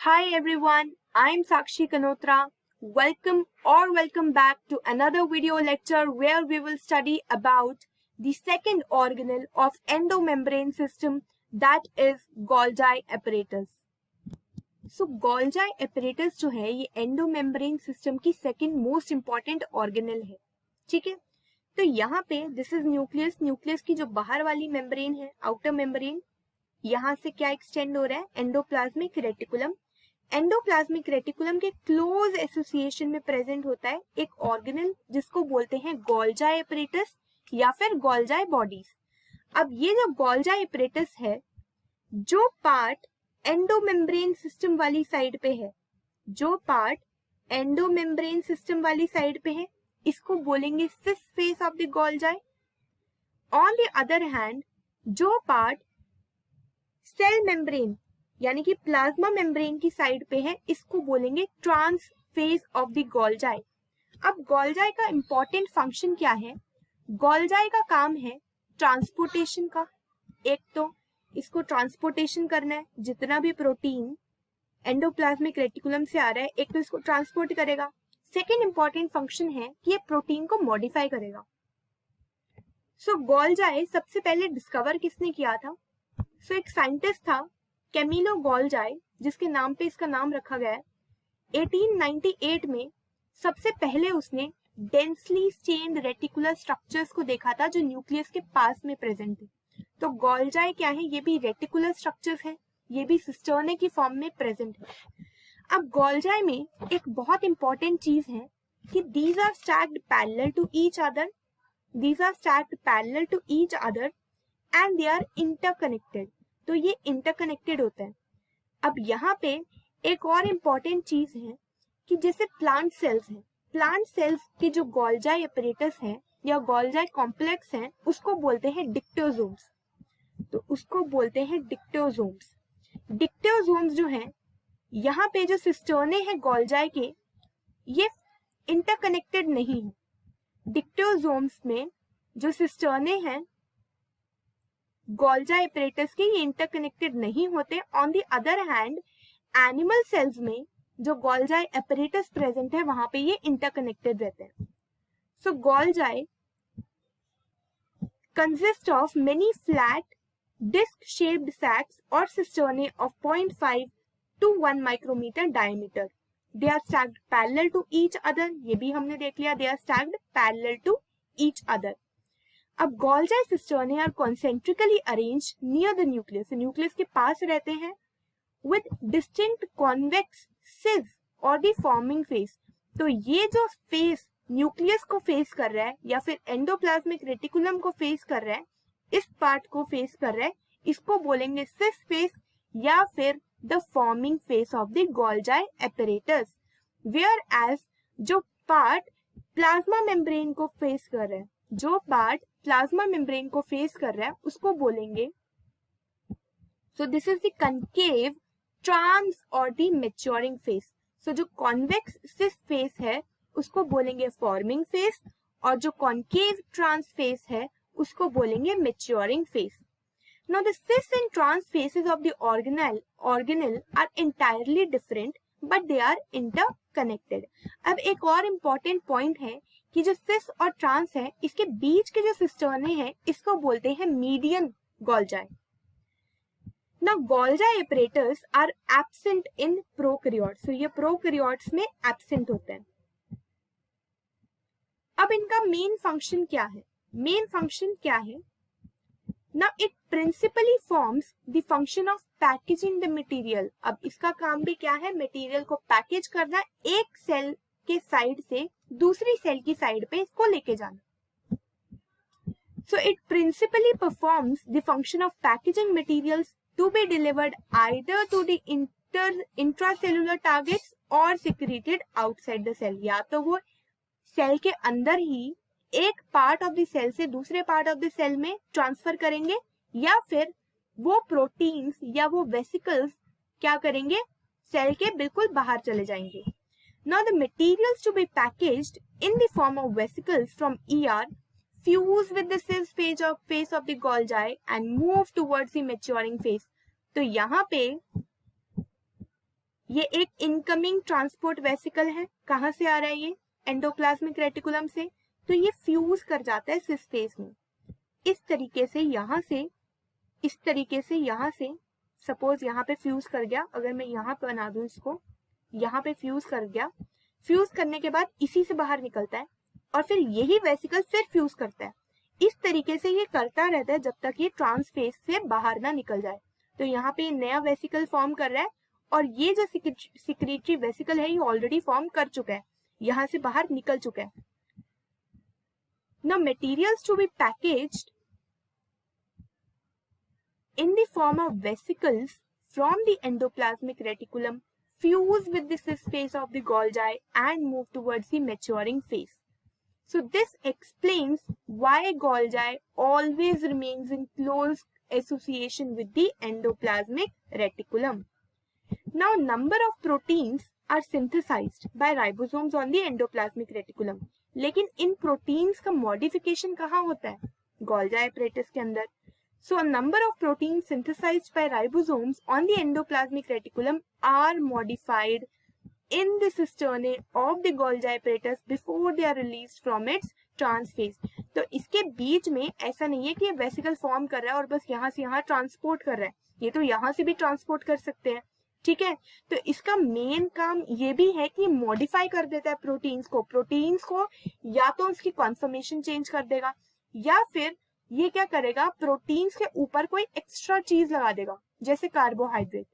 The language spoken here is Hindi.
Hi everyone, I'm Sakshi Kanotra. Welcome back to another video lecture where we will study about the second organelle of endomembrane system, that is Golgi apparatus. So Golgi apparatus जो है ये endomembrane system की second most important organelle है. ठीक है, तो यहाँ पे this is न्यूक्लियस की जो बाहर वाली मेम्ब्रेन है, आउटर मेम्ब्रेन, यहाँ से क्या एक्सटेंड हो रहा है, एंडोप्लाज्मिक रेटिकुलम. एंडोप्लाज्मिक रेटिकुलम के क्लोज एसोसिएशन में प्रेजेंट होता है एक ऑर्गेनल जिसको बोलते हैं गोल्जी apparatus या फिर गोल्जी बॉडीज. अब ये जो गोल्जी apparatus है, जो पार्ट एंडोमेम्ब्रेन सिस्टम वाली साइड पे है, इसको बोलेंगे cis face of the Golgi. On the other hand जो पार्ट सेल मेम्ब्रेन यानी कि प्लाज्मा मेम्ब्रेन की साइड पे है, इसको बोलेंगे trans face of the Golgi. अब गोल्जी का इंपॉर्टेंट फंक्शन क्या है? गोल्जी का काम है ट्रांसपोर्टेशन का. एक तो इसको ट्रांसपोर्टेशन करना है, जितना भी प्रोटीन एंडोप्लाज्मिक रेटिकुलम से आ रहा है एक तो इसको ट्रांसपोर्ट करेगा. सेकेंड इंपॉर्टेंट फंक्शन है कि ये प्रोटीन को मॉडिफाई करेगा. सो गोल्जी सबसे पहले डिस्कवर किसने किया था? एक साइंटिस्ट था कैमिलो गोल्जी, जिसके नाम पे इसका नाम रखा गया है. 1898 में सबसे पहले उसने डेंसली चेन्ड रेटिकुलर स्ट्रक्चर्स को देखा था जो न्यूक्लियस के पास में प्रेजेंट थे. तो गोल्जी क्या है? ये भी रेटिकुलर स्ट्रक्चर्स है, ये भी सिस्टर्ने की फॉर्म में प्रेजेंट है. अब गोल्जी में एक बहुत इंपॉर्टेंट चीज है कि these are stacked parallel to each other and they are interconnected. तो ये इंटरकनेक्टेड होता है. अब यहाँ पे एक और इम्पॉर्टेंट चीज है कि जैसे प्लांट सेल्स की जो गोल्जी apparatus है या गोल्जी कॉम्प्लेक्स है, उसको बोलते हैं डिक्टोजोम्स. डिक्टोजोम्स जो है, यहाँ पे जो सिस्टर्ने हैं गोल्जी के, ये इंटरकनेक्टेड नहीं है. डिक्टोजोम्स में जो सिस्टर्ने हैं गोल्जी apparatus के, ये इंटरकनेक्टेड नहीं होते. On the other hand animal cells में जो गोल्जी apparatus प्रेजेंट है, वहां पे ये इंटरकनेक्टेड रहते हैं. So Golgi consist of many flat disc shaped sacs और cisternae of 0.5 to 1 micrometer diameter. They are stacked parallel to each other. ये भी हमने देख लिया, they are stacked parallel to each other. अब Golgi cisternae are concentrically arranged near the nucleus, nucleus के पास रहते हैं, विद डिस्टिंक्ट कॉन्वेक्स सिस और द फॉर्मिंग फेस. तो ये जो फेस न्यूक्लियस को फेस कर रहा है या फिर एंडोप्लाज्मिक रेटिकुलम को फेस कर रहा है, इस पार्ट को फेस कर रहा है, इसको बोलेंगे सिस फेस या फिर the forming face of the Golgi apparatus. Where as जो पार्ट प्लाज्मा मेम्ब्रेन को फेस कर रहा है, उसको बोलेंगे, so this is the concave trans और द मैच्योरिंग फेस. सो जो कॉन्वेक्स सिस फेस है उसको बोलेंगे फॉर्मिंग फेस, और जो कॉन्केव ट्रांस फेस है उसको बोलेंगे maturing face. Now the cis and trans faces of the organelle are entirely different, but they are interconnected. अब एक और इम्पॉर्टेंट पॉइंट है कि जो सिस और ट्रांस है, इसके बीच के जो सिस्टर्ने हैं, इसको बोलते हैं median Golgi. Now Golgi apparatus are absent in prokaryotes. So ये प्रोकैरियोट्स में एब्सेंट होते हैं. अब इनका मेन फंक्शन क्या है? Now it principally forms the function of packaging the material. अब इसका काम भी क्या है? मटेरियल को पैकेज करना, एक सेल के साइड से दूसरी सेल की साइड पे इसको लेके जाना. So it principally performs the function of packaging materials to be delivered either to the intracellular targets or secreted outside the cell. या तो वो सेल के अंदर ही एक पार्ट ऑफ द सेल से दूसरे पार्ट ऑफ द सेल में ट्रांसफर करेंगे, या फिर वो प्रोटीन्स या वो वेसिकल्स क्या करेंगे? सेल के बिल्कुल बाहर चले जाएंगे. Now the materials to be packaged in the form of vesicles from ER fuse with the cis face of the Golgi and move towards the maturing phase. तो यहाँ पे ये एक इनकमिंग ट्रांसपोर्ट वेसिकल है। कहाँ से आ रहा है ये? एंडोप्लाज्मिक रेटिकुलम से। तो ये फ्यूज कर जाता है सिस फेस में। इस तरीके से यहाँ से, इस तरीके से यहाँ से, सपोज यहाँ पे फ्यूज कर गया, अगर मैं यहाँ पे बना दूं इसको, यहाँ पे फ्यूज कर गया, फ्यूज करने के बाद इसी से बाहर निकलता है और फिर यही वेसिकल फिर फ्यूज करता है। इस तरीके से ये करता रहता है जब तक ये ट्रांसफेस से बाहर ना निकल जाए। तो यहाँ पे नया वेसिकल फॉर्म कर रहा है और ये जो सिक्रेटरी वेसिकल है ये ऑलरेडी फॉर्म कर चुका है, यहाँ से बाहर निकल चुका है। Now materials to be packaged in the form of vesicles from the endoplasmic reticulum fuse with the cis phase of the Golgi and move towards the maturing phase. So this explains why Golgi always remains in close association with the endoplasmic reticulum. Now number of proteins are synthesized by ribosomes on the endoplasmic reticulum. लेकिन इन प्रोटीन्स का मॉडिफिकेशन कहाँ होता है? गोल्गी एपरेटस के अंदर. So a number of proteins synthesized by ribosomes on the endoplasmic reticulum are modified in the cisternae of the Golgi apparatus before they are released from its transphase. तो इसके बीच में ऐसा नहीं है कि ये वेसिकल फॉर्म कर रहा है और बस यहाँ से यहाँ ट्रांसपोर्ट कर रहा है, ये तो यहाँ से भी ट्रांसपोर्ट कर सकते हैं. ठीक है, तो इसका मेन काम ये भी है कि मॉडिफाई कर देता है प्रोटीन्स को या तो उसकी कॉन्फर्मेशन चेंज कर देगा या फिर ये क्या करेगा, प्रोटीन्स के ऊपर कोई एक्स्ट्रा चीज लगा देगा जैसे कार्बोहाइड्रेट.